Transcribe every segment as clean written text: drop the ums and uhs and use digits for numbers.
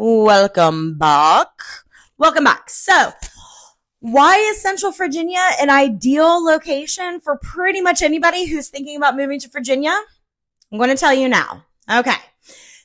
Welcome back. Welcome back. So, why is Central Virginia an ideal location for pretty much anybody who's thinking about moving to Virginia? I'm going to tell you now. Okay.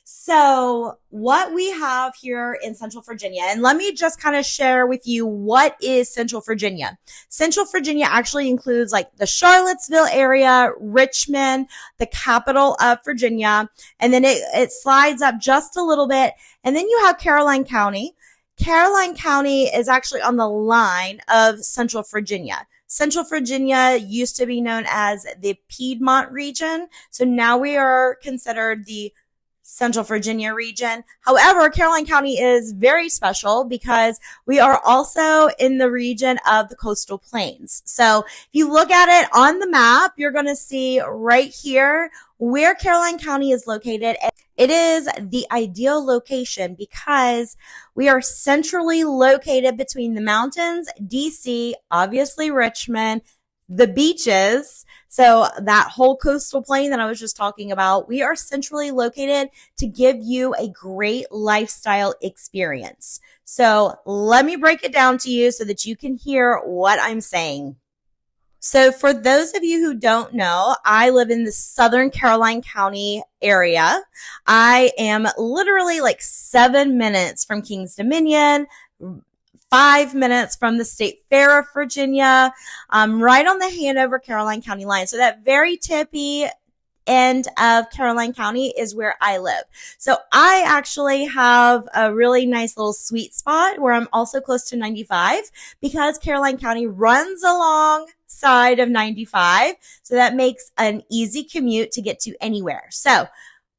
So, what we have here in Central Virginia, and let me just kind of share with you what is Central Virginia. Central Virginia actually includes like the Charlottesville area, Richmond, the capital of Virginia, and then it slides up just a little bit, and then you have Caroline County. Caroline County is actually on the line of Central Virginia. Central Virginia used to be known as the Piedmont region, so now we are considered the Central Virginia region. However, Caroline County is very special because we are also in the region of the coastal plains. So if you look at it on the map, you're going to see right here where Caroline County is located. It is the ideal location because we are centrally located between the mountains, DC, obviously Richmond, the beaches. So that whole coastal plain that I was just talking about, we are centrally located to give you a great lifestyle experience. So let me break it down to you so that you can hear what I'm saying. So for those of you who don't know, I live in the Southern Caroline County area. I am literally like 7 minutes from Kings Dominion, 5 minutes from the State Fair of Virginia, right on the Hanover Caroline County line. So that very tippy end of Caroline County is where I live. So I actually have a really nice little sweet spot where I'm also close to 95 because Caroline County runs alongside of 95. So that makes an easy commute to get to anywhere. So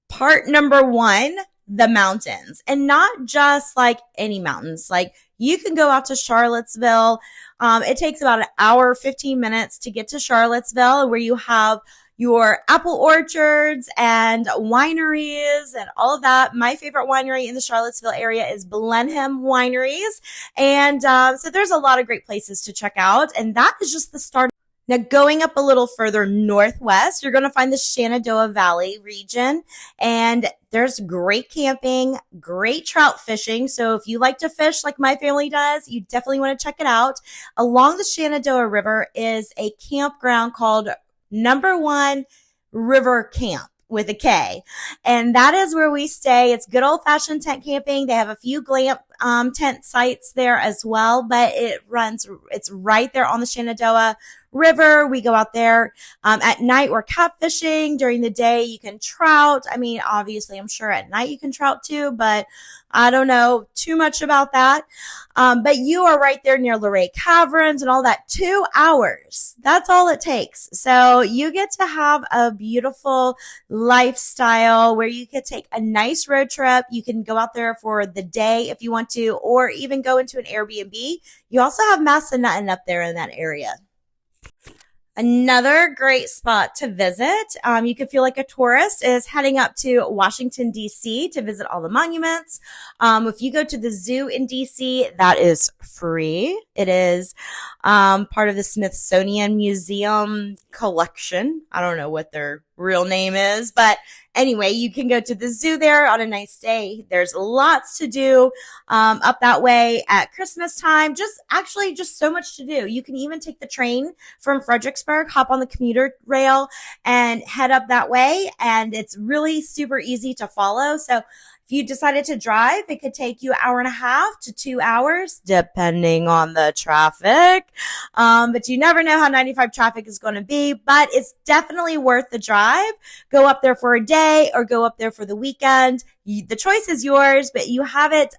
part number one, the mountains, and not just like any mountains. Like you can go out to Charlottesville. It takes about an hour, 15 minutes to get to Charlottesville, where you have your apple orchards and wineries and all of that. My favorite winery in the Charlottesville area is Blenheim Wineries. And so there's a lot of great places to check out. And that is just the start. Now, going up a little further northwest, you're going to find the Shenandoah Valley region, and there's great camping, great trout fishing. So if you like to fish like my family does, you definitely want to check it out. Along the Shenandoah River is a campground called Number One River Camp with a K. And that is where we stay. It's good old fashioned tent camping. They have a few glamp tent sites there as well, but it's right there on the Shenandoah River. We go out there at night. We're catfishing. During the day, you can trout. I mean, obviously, I'm sure at night you can trout too, but I don't know too much about that. But you are right there near Luray Caverns and all that. 2 hours. That's all it takes. So you get to have a beautiful lifestyle where you could take a nice road trip. You can go out there for the day if you want to, or even go into an Airbnb. You also have Massanutten up there in that area. Another great spot to visit, you could feel like a tourist, is heading up to Washington, D.C. to visit all the monuments. If you go to the zoo in D.C., that is free. It is part of the Smithsonian Museum collection. I don't know what their real name is, but anyway, you can go to the zoo there on a nice day. There's lots to do up that way at Christmas time. Just so much to do. You can even take the train from Fredericksburg, hop on the commuter rail, and head up that way. And it's really super easy to follow. So if you decided to drive, it could take you 1.5 to 2 hours, depending on the traffic. But you never know how 95 traffic is going to be, but it's definitely worth the drive. Go up there for a day or go up there for the weekend. The choice is yours, but you have it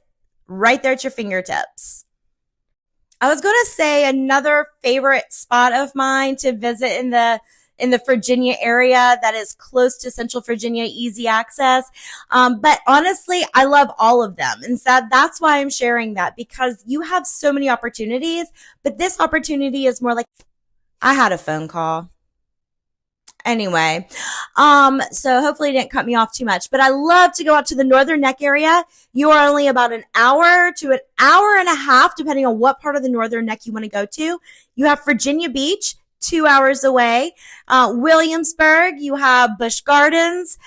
right there at your fingertips. I was going to say another favorite spot of mine to visit in the Virginia area that is close to Central Virginia, easy access. But honestly, I love all of them. And so that's why I'm sharing that, because you have so many opportunities, but this opportunity is more like, I had a phone call. Anyway, so hopefully it didn't cut me off too much, but I love to go out to the Northern Neck area. You are only about an hour to an hour and a half, depending on what part of the Northern Neck you want to go to. You have Virginia Beach. 2 hours away. Williamsburg, you have Busch Gardens.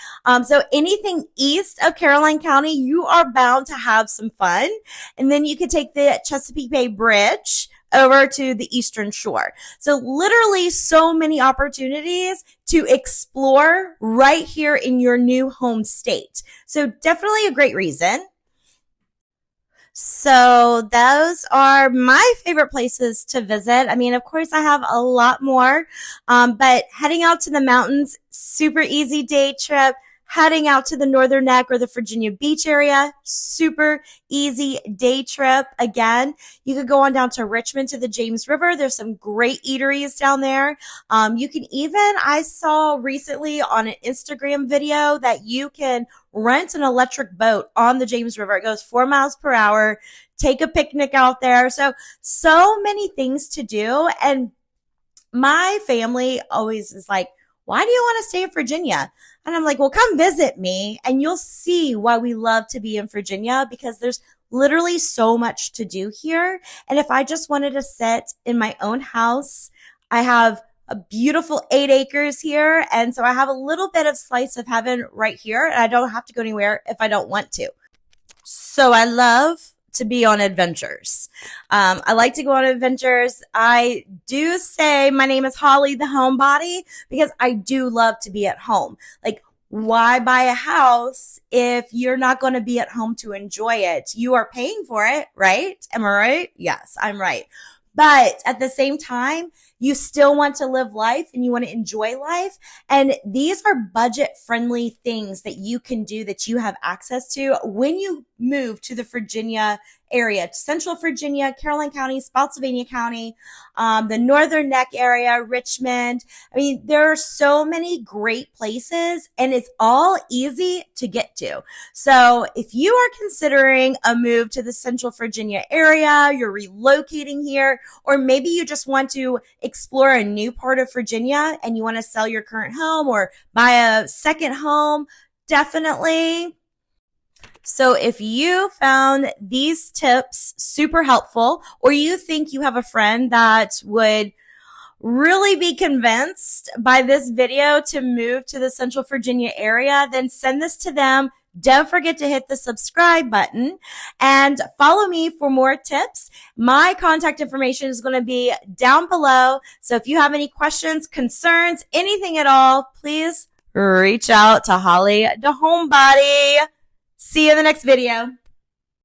So anything east of Caroline County, you are bound to have some fun. And then you could take the Chesapeake Bay Bridge over to the Eastern Shore. So literally so many opportunities to explore right here in your new home state. So definitely a great reason. So those are my favorite places to visit. I mean, of course, I have a lot more, but heading out to the mountains, super easy day trip. Heading out to the Northern Neck or the Virginia Beach area, super easy day trip. Again, you could go on down to Richmond to the James River. There's some great eateries down there. You can even, I saw recently on an Instagram video that you can rent an electric boat on the James River. It goes 4 miles per hour. Take a picnic out there. So many things to do. And my family always is like, why do you want to stay in Virginia? And I'm like, well, come visit me and you'll see why we love to be in Virginia, because there's literally so much to do here. And if I just wanted to sit in my own house, I have a beautiful 8 acres here. And so I have a little bit of slice of heaven right here, and I don't have to go anywhere if I don't want to. So I love to be on adventures. I like to go on adventures. I do say my name is Holly the Homebody because I do love to be at home. Like, why buy a house if you're not going to be at home to enjoy it? You are paying for it, right? Am I right? Yes, I'm right. But at the same time, you still want to live life and you want to enjoy life. And these are budget friendly things that you can do, that you have access to when you move to the Virginia area, Central Virginia, Caroline County, Spotsylvania County, the Northern Neck area, Richmond. I mean, there are so many great places and it's all easy to get to. So if you are considering a move to the Central Virginia area, you're relocating here, or maybe you just want to explore a new part of Virginia and you want to sell your current home or buy a second home, definitely. So if you found these tips super helpful, or you think you have a friend that would really be convinced by this video to move to the Central Virginia area, then send this to them. Don't forget to hit the subscribe button and follow me for more tips. My contact information is going to be down below. So if you have any questions, concerns, anything at all, please reach out to Holly the Homebody. See you in the next video.